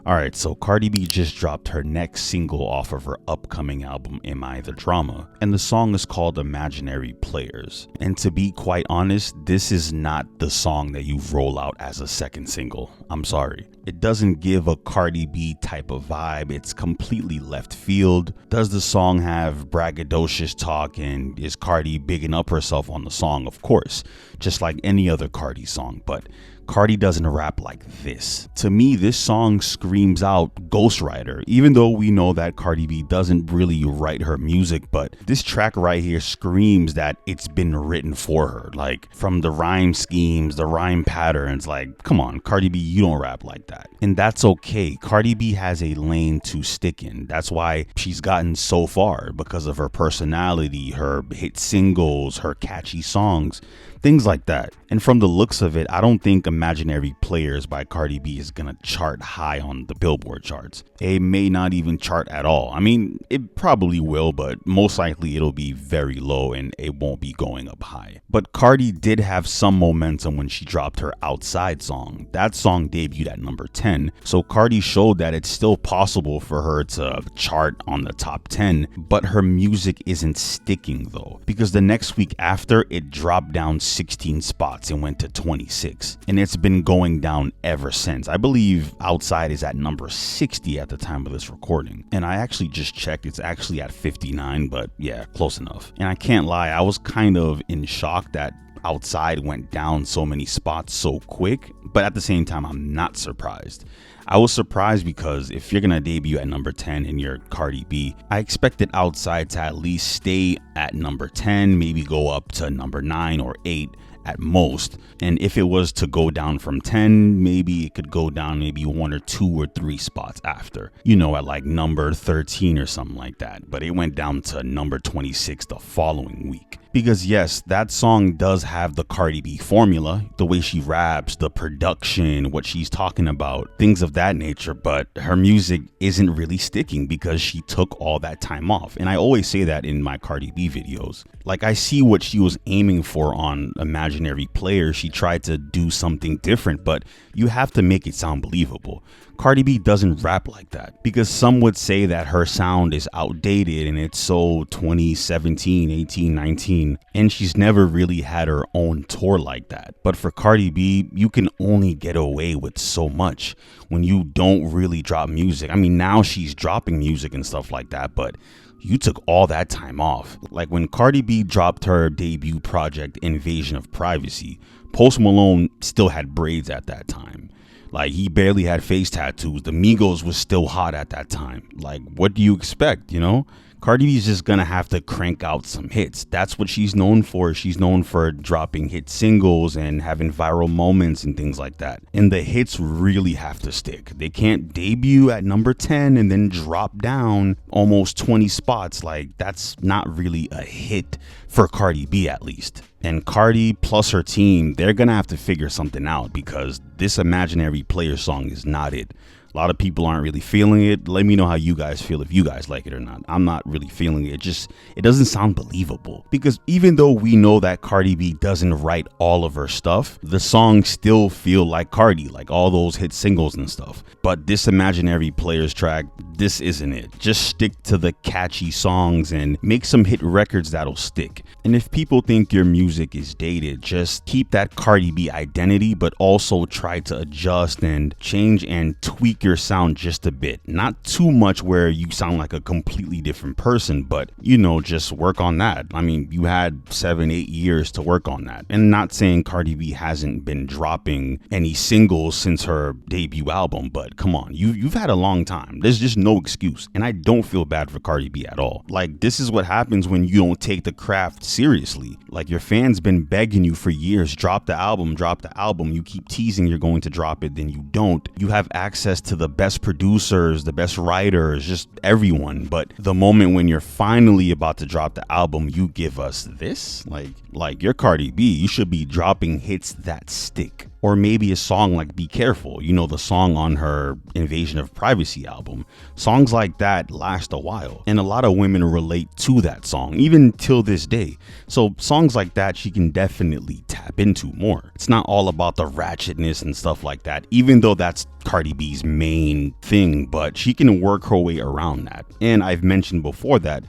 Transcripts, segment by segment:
Alright, so Cardi B just dropped her next single off of her upcoming album, Am I the Drama? And the song is called Imaginary Players. And to be quite honest, this is not the song that you roll out as a second single. I'm sorry. It doesn't give a Cardi B type of vibe. It's completely left field. Does the song have braggadocious talk, and is Cardi bigging up herself on the song? Of course, just like any other Cardi song, but Cardi doesn't rap like this. To me, this song screams out ghostwriter, even though we know that Cardi B doesn't really write her music, but this track right here screams that it's been written for her. Like, from the rhyme schemes, the rhyme patterns, like, come on, Cardi B, you don't rap like that. And that's okay. Cardi B has a lane to stick in. That's why she's gotten so far, because of her personality, her hit singles, her catchy songs, things like that. And from the looks of it, I don't think Imaginary Players by Cardi B is gonna chart high on the Billboard charts. It may not even chart at all. I mean, it probably will, but most likely it'll be very low and it won't be going up high. But Cardi did have some momentum when she dropped her Outside song. That song debuted at number 10, so Cardi showed that it's still possible for her to chart on the top 10, but her music isn't sticking though, because the next week after, it dropped down 16 spots and went to 26, and it's been going down ever since. I believe Outside is at number 60 at the time of this recording, and I actually just checked, it's actually at 59, but yeah, close enough. And I can't lie, I was kind of in shock that Outside went down so many spots so quick, but at the same time, I'm not surprised. I was surprised because if you're gonna debut at number 10 and you're Cardi B, I expected Outside to at least stay at number 10, maybe go up to number 9 or 8 at most. And if it was to go down from 10, maybe it could go down maybe 1 or 2 or 3 spots after, you know, at like number 13 or something like that. But it went down to number 26 the following week. Because yes, that song does have the Cardi B formula, the way she raps, the production, what she's talking about, things of that nature, but her music isn't really sticking because she took all that time off. And I always say that in my Cardi B videos. Like, I see what she was aiming for on Imaginary Players. She tried to do something different, but you have to make it sound believable. Cardi B doesn't rap like that, because some would say that her sound is outdated and it's so 2017, 18, 19, and she's never really had her own tour like that. But for Cardi B, you can only get away with so much when you don't really drop music. I mean, now she's dropping music and stuff like that, but you took all that time off. Like when Cardi B dropped her debut project, Invasion of Privacy, Post Malone still had braids at that time. Like, he barely had face tattoos. The Migos was still hot at that time. Like, what do you expect, you know? Cardi B's just gonna have to crank out some hits. That's what she's known for. She's known for dropping hit singles and having viral moments and things like that. And the hits really have to stick. They can't debut at number 10 and then drop down almost 20 spots. Like, that's not really a hit for Cardi B, at least. And Cardi plus her team, they're gonna have to figure something out, because this Imaginary Player song is not it. A lot of people aren't really feeling it. Let me know how you guys feel, if you guys like it or not. I'm not really feeling it. It doesn't sound believable, because even though we know that Cardi B doesn't write all of her stuff, the songs still feel like Cardi, like all those hit singles and stuff. But this Imaginary Players track, this isn't it. Just stick to the catchy songs and make some hit records that'll stick. And if people think your music is dated, just keep that Cardi B identity, but also try to adjust and change and tweak your sound just a bit. Not too much where you sound like a completely different person, but you know, just work on that. I mean, you had 7-8 years to work on that. And not saying Cardi B hasn't been dropping any singles since her debut album, but come on, you've had a long time. There's just no excuse. And I don't feel bad for Cardi B at all. Like, this is what happens when you don't take the craft seriously. Like, your fans been begging you for years, drop the album, drop the album. You keep teasing you're going to drop it, then you don't. You have access to the best producers, the best writers, just everyone. But the moment when you're finally about to drop the album, you give us this? Like you're Cardi B, you should be dropping hits that stick. Or maybe a song like Be Careful, you know, the song on her Invasion of Privacy album. Songs like that last a while, and a lot of women relate to that song, even till this day. So songs like that she can definitely tap into more. It's not all about the ratchetness and stuff like that, even though that's Cardi B's main thing, but she can work her way around that. And I've mentioned before that,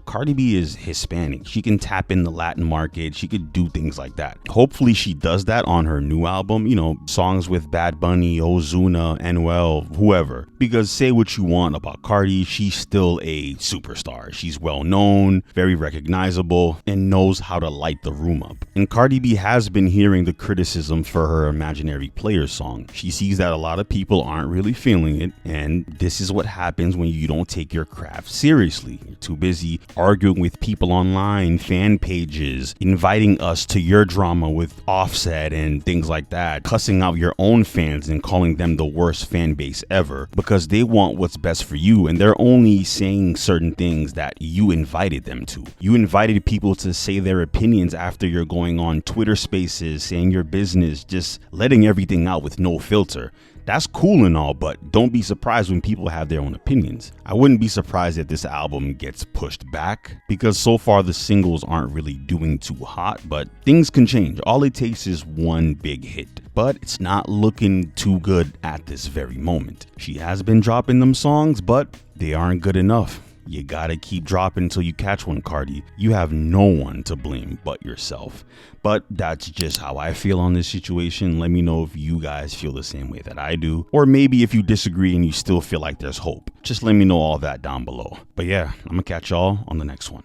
Cardi B is Hispanic. She can tap in the Latin market. She could do things like that. Hopefully she does that on her new album, songs with Bad Bunny, Ozuna, Anuel, whoever. Because say what you want about Cardi, she's still a superstar. She's well known, very recognizable, and knows how to light the room up. And Cardi B has been hearing the criticism for her Imaginary Playerz song. She sees that a lot of people aren't really feeling it, and this is what happens when you don't take your craft seriously. You're too busy arguing with people online, fan pages, inviting us to your drama with Offset and things like that, cussing out your own fans and calling them the worst fan base ever because they want what's best for you, and they're only saying certain things that you invited them to. You invited people to say their opinions after you're going on Twitter Spaces, saying your business, just letting everything out with no filter. That's cool and all, but don't be surprised when people have their own opinions. I wouldn't be surprised if this album gets pushed back because so far the singles aren't really doing too hot, but things can change. All it takes is one big hit, but it's not looking too good at this very moment. She has been dropping them songs, but they aren't good enough. You gotta keep dropping until you catch one, Cardi. You have no one to blame but yourself. But that's just how I feel on this situation. Let me know if you guys feel the same way that I do. Or maybe if you disagree and you still feel like there's hope. Just let me know all that down below. But yeah, I'm gonna catch y'all on the next one.